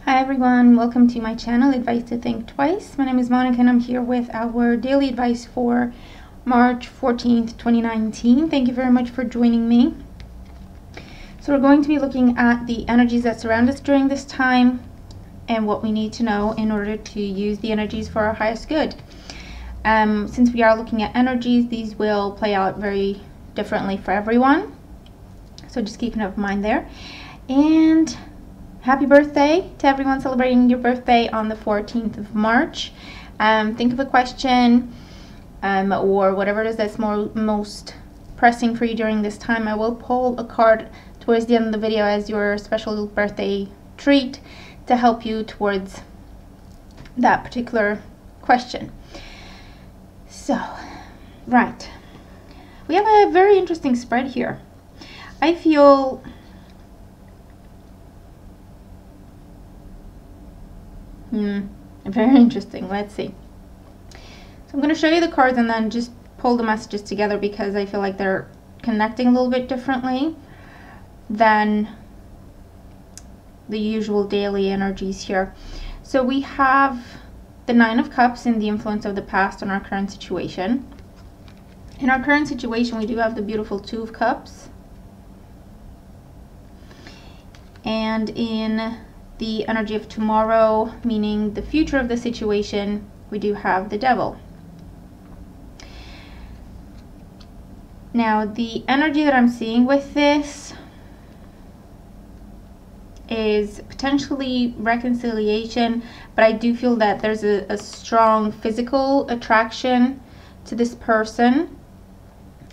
Hi everyone, welcome to my channel, Advice to Think Twice. My name is Monica and I'm here with our daily advice for March 14th, 2019. Thank you very much for joining me. So we're going to be looking at the energies that surround us during this time and what we need to know in order to use the energies for our highest good. Since we are looking at energies, these will play out very differently for everyone. So just keep an open mind there. And happy birthday to everyone celebrating your birthday on the 14th of March. Think of a question or whatever it is that's most pressing for you during this time. I will pull a card towards the end of the video as your special birthday treat to help you towards that particular question. So, right. We have a very interesting spread here. I feel very interesting. Let's see. So I'm going to show you the cards and then just pull the messages together because I feel like they're connecting a little bit differently than the usual daily energies here. So we have the Nine of Cups in the influence of the past on our current situation. In our current situation, we do have the beautiful Two of Cups. And in the energy of tomorrow, meaning the future of the situation, we do have the Devil. Now, the energy that I'm seeing with this is potentially reconciliation, but I do feel that there's a strong physical attraction to this person.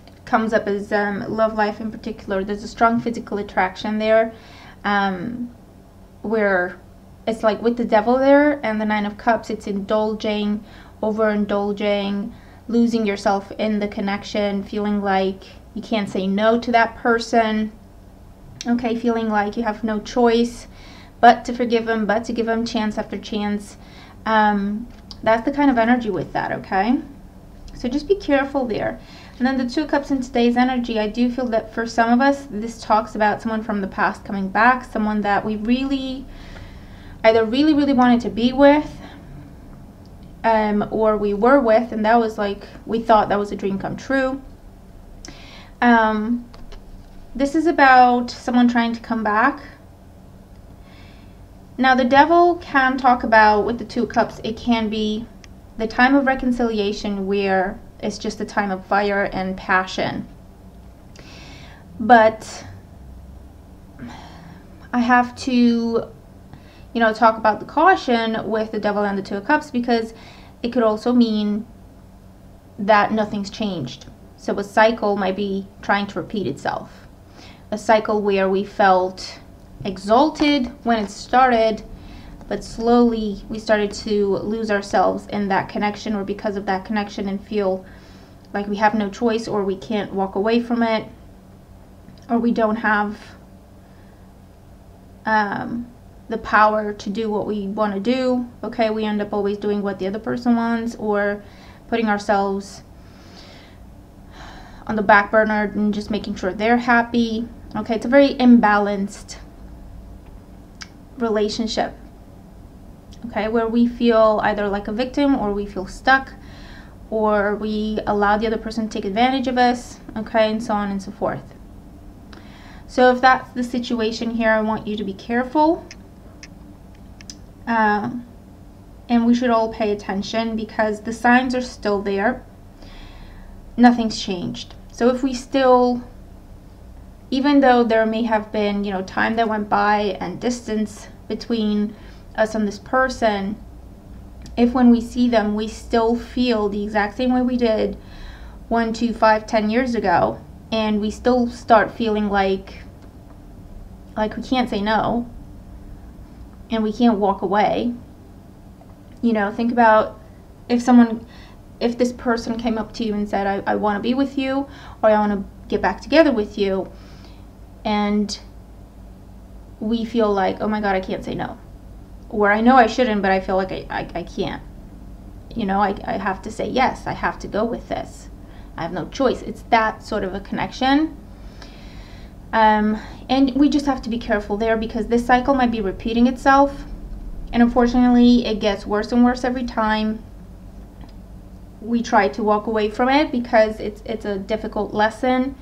It comes up as love life in particular. There's a strong physical attraction there. Where it's like with the Devil there and the Nine of Cups, it's indulging, overindulging, losing yourself in the connection, feeling like you can't say no to that person, okay, feeling like you have no choice but to forgive them, but to give them chance after chance. That's the kind of energy with that, okay? So just be careful there. And then the Two of Cups in today's energy, I do feel that for some of us, this talks about someone from the past coming back, someone that we either really wanted to be with, or we were with, and that was like, we thought that was a dream come true. This is about someone trying to come back. Now, the Devil can talk about, with the Two of Cups, it can be the time of reconciliation where it's just a time of fire and passion. But I have to, talk about the caution with the Devil and the Two of Cups, because it could also mean that nothing's changed. So a cycle might be trying to repeat itself. A cycle where we felt exalted when it started, but slowly we started to lose ourselves in that connection, or because of that connection, and feel like we have no choice, or we can't walk away from it, or we don't have the power to do what we want to do. Okay, we end up always doing what the other person wants, or putting ourselves on the back burner and just making sure they're happy. Okay, it's a very imbalanced relationship. Okay, where we feel either like a victim, or we feel stuck, or we allow the other person to take advantage of us, okay, and so on and so forth. So if that's the situation here, I want you to be careful. And we should all pay attention, because the signs are still there. Nothing's changed. So if we still, even though there may have been, time that went by and distance between us and this person, if when we see them we still feel the exact same way we did 1, 2, 5, 10 years ago, and we still start feeling like we can't say no and we can't walk away, think about if this person came up to you and said, I want to be with you, or I want to get back together with you, and we feel like, oh my God, I can't say no. Or I know I shouldn't, but I feel like I can't. I have to say yes. I have to go with this. I have no choice. It's that sort of a connection. And we just have to be careful there, because this cycle might be repeating itself. And unfortunately, it gets worse and worse every time we try to walk away from it, because it's a difficult lesson.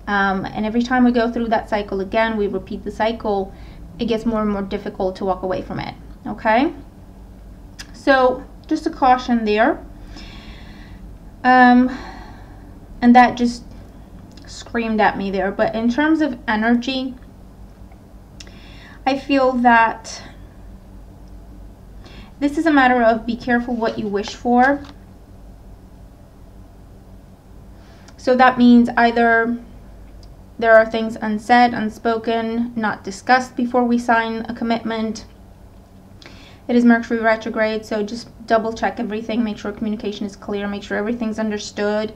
And every time we go through that cycle again, we repeat the cycle, it gets more and more difficult to walk away from it. Okay? So just a caution there. And that just screamed at me there. But in terms of energy, I feel that this is a matter of be careful what you wish for. So that means either there are things unsaid, unspoken, not discussed before we sign a commitment. It is Mercury retrograde, so just double check everything, make sure communication is clear, make sure everything's understood.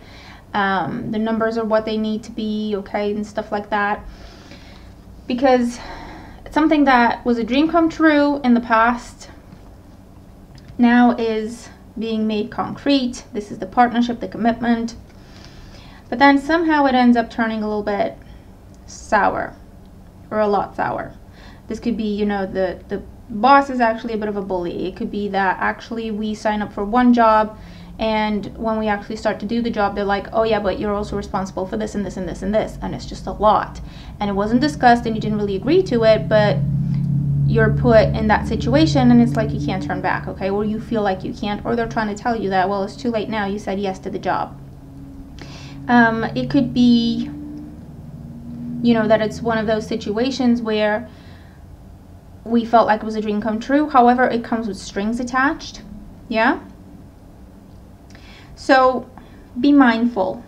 The numbers are what they need to be, okay, and stuff like that. Because it's something that was a dream come true in the past now is being made concrete. This is the partnership, the commitment. But then somehow it ends up turning a little bit sour, or a lot sour. This could be, you know, the boss is actually a bit of a bully. It could be that actually we sign up for one job, and when we actually start to do the job, they're like, oh yeah, but you're also responsible for this and this and this and this, and it's just a lot. And it wasn't discussed and you didn't really agree to it, but you're put in that situation and it's like you can't turn back, okay? Or you feel like you can't, or they're trying to tell you that, well, it's too late now, you said yes to the job. It could be, you know, that it's one of those situations where we felt like it was a dream come true. However, it comes with strings attached. Yeah? So be mindful.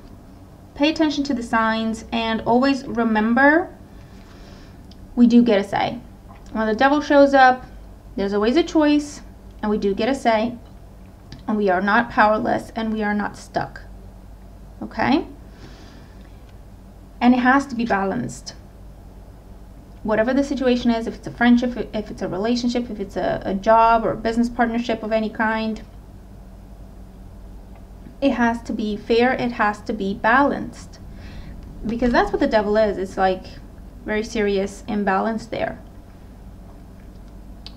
Pay attention to the signs, and always remember, we do get a say. When the devil shows up, there's always a choice, and we do get a say, and we are not powerless, and we are not stuck. Okay? And it has to be balanced. Whatever the situation is, if it's a friendship, if it's a relationship, if it's a job or a business partnership of any kind, it has to be fair, it has to be balanced. Because that's what the devil is. It's like very serious imbalance there,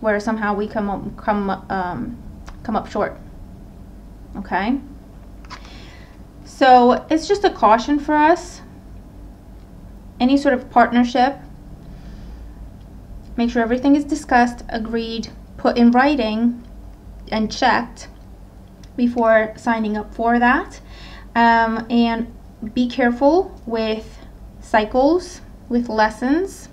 where somehow we come up short. Okay? So it's just a caution for us. Any sort of partnership, make sure everything is discussed, agreed, put in writing, and checked before signing up for that. And be careful with cycles, with lessons,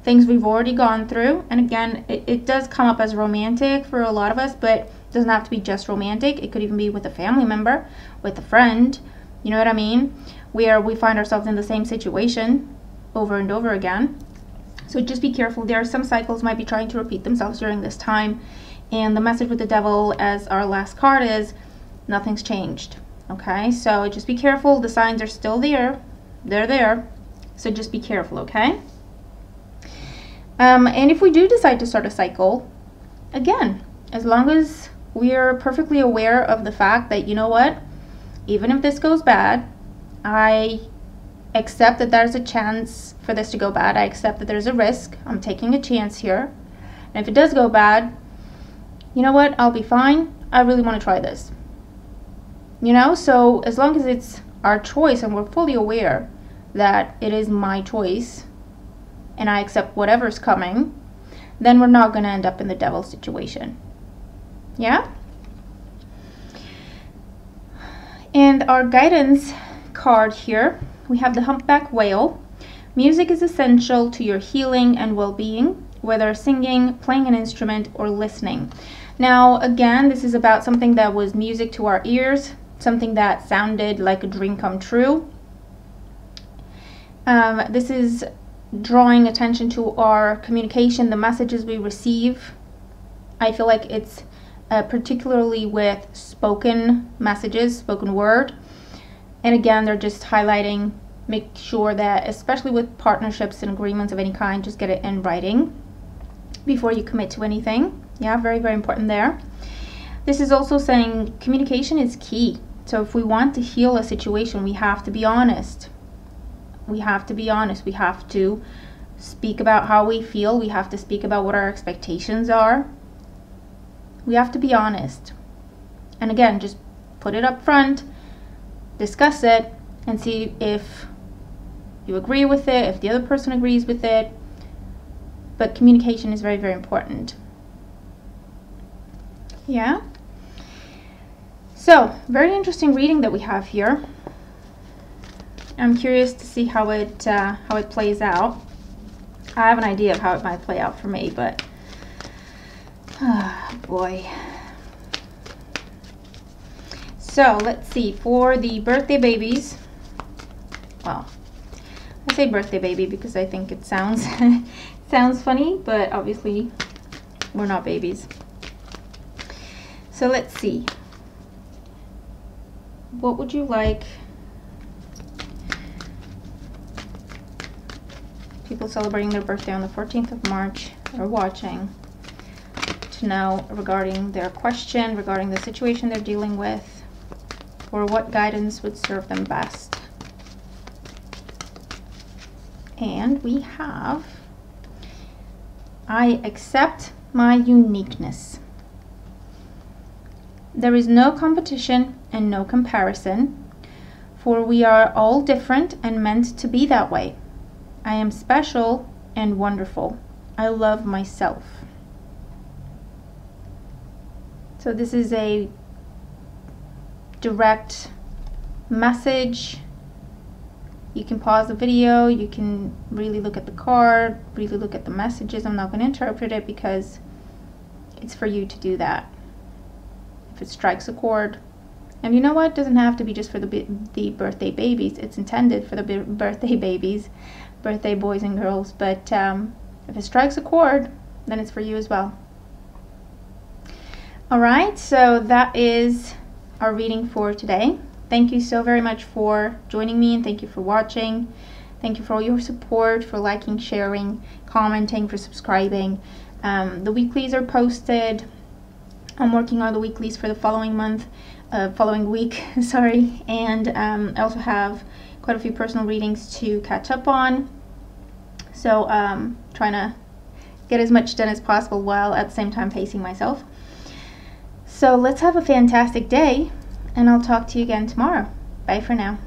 things we've already gone through. And again, it does come up as romantic for a lot of us, but it doesn't have to be just romantic. It could even be with a family member, with a friend, you know what I mean? Where we find ourselves in the same situation over and over again. So just be careful. There are some cycles might be trying to repeat themselves during this time. And the message with the devil, as our last card, is nothing's changed. Okay, so just be careful. The signs are still there. They're there. So just be careful, okay? And if we do decide to start a cycle, again, as long as we're perfectly aware of the fact that, you know what, even if this goes bad, I accept that there's a chance for this to go bad. I accept that there's a risk. I'm taking a chance here. And if it does go bad, you know what? I'll be fine. I really want to try this. You know, so as long as it's our choice and we're fully aware that it is my choice and I accept whatever's coming, then we're not going to end up in the devil situation. Yeah? And our guidance card here, we have the humpback whale. Music is essential to your healing and well-being, whether singing, playing an instrument, or listening. Now, again, this is about something that was music to our ears, something that sounded like a dream come true. This is drawing attention to our communication, the messages we receive. I feel like it's particularly with spoken messages, spoken word. And again, they're just highlighting, make sure that, especially with partnerships and agreements of any kind, just get it in writing before you commit to anything. Yeah, very, very important there. This is also saying communication is key. So if we want to heal a situation, we have to be honest. We have to be honest. We have to speak about how we feel. We have to speak about what our expectations are. We have to be honest. And again, just put it up front, discuss it, and see if you agree with it, if the other person agrees with it. But communication is very, very important. Yeah. So, very interesting reading that we have here. I'm curious to see how it plays out. I have an idea of how it might play out for me, but boy. So let's see, for the birthday babies. Well, I say birthday baby because I think it sounds sounds funny, but obviously we're not babies. So let's see. What would you like people celebrating their birthday on the 14th of March or watching to know regarding their question, regarding the situation they're dealing with, or what guidance would serve them best? And we have, I accept my uniqueness. There is no competition and no comparison, for we are all different and meant to be that way. I am special and wonderful. I love myself. So this is a direct message. You can pause the video, you can really look at the card, really look at the messages. I'm not going to interpret it because it's for you to do that. If it strikes a chord, and you know what, it doesn't have to be just for the birthday babies. It's intended for the birthday babies, birthday boys and girls, but if it strikes a chord, then it's for you as well. Alright, so that is our reading for today. Thank you so very much for joining me, and thank you for watching. Thank you for all your support, for liking, sharing, commenting, for subscribing. The weeklies are posted. I'm working on the weeklies for the following month, following week, sorry. And I also have quite a few personal readings to catch up on. So trying to get as much done as possible while at the same time pacing myself. So let's have a fantastic day, and I'll talk to you again tomorrow. Bye for now.